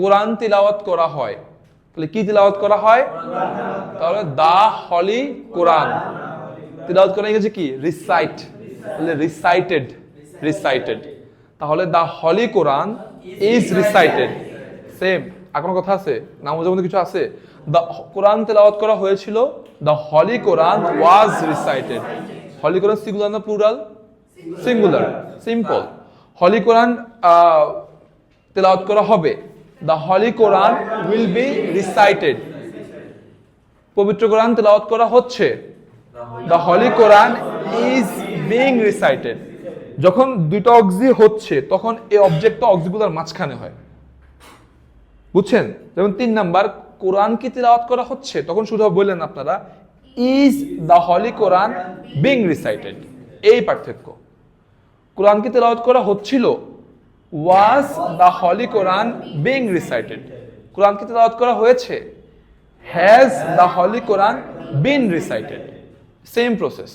কোরআন তিলাওয়াত করা হয়, তাহলে কি তিলাওয়াত করা হয়? তাহলে দা হলি কোরআন তিলাওয়াত করা ইংরেজি কি? রিসাইট। তাহলে রিসাইটেড। তাহলে দা holy Quran is recited. Same. আর কোনো কথা আছে? নামাজের মধ্যে কিছু আছে? দা কোরআন তেলাওয়াত করা হয়েছিল, দা হলি কোরআন ওয়াজ রিসাইটেড। হলি কোরআন সিঙ্গুলার না প্লুরাল? সিঙ্গুলার। সিম্পল। হলি কোরআন তেলাওয়াত করা হবে, দা holy Quran will be recited. পবিত্র কোরআন তেলাওয়াত করা হচ্ছে, দা holy Quran is being recited. যখন দুইটা অক্সি হচ্ছে তখন এই অবজেক্টটা অক্সিগুলোর মাঝখানে হয়, বুঝছেন? যেমন 3 নাম্বার, কোরআন কি তিলাওয়াত করা হচ্ছে, তখন শুধু বললেন আপনারা is the holy Quran being recited. এই পার্থক্য। কোরআন কি তিলাওয়াত করা হচ্ছিল, ওয়াজ দা হলি কোরআন বিং রিসাইটেড। কোরআন কি তিলাওয়াত করা হয়েছে, has the holy Quran been recited. Same process.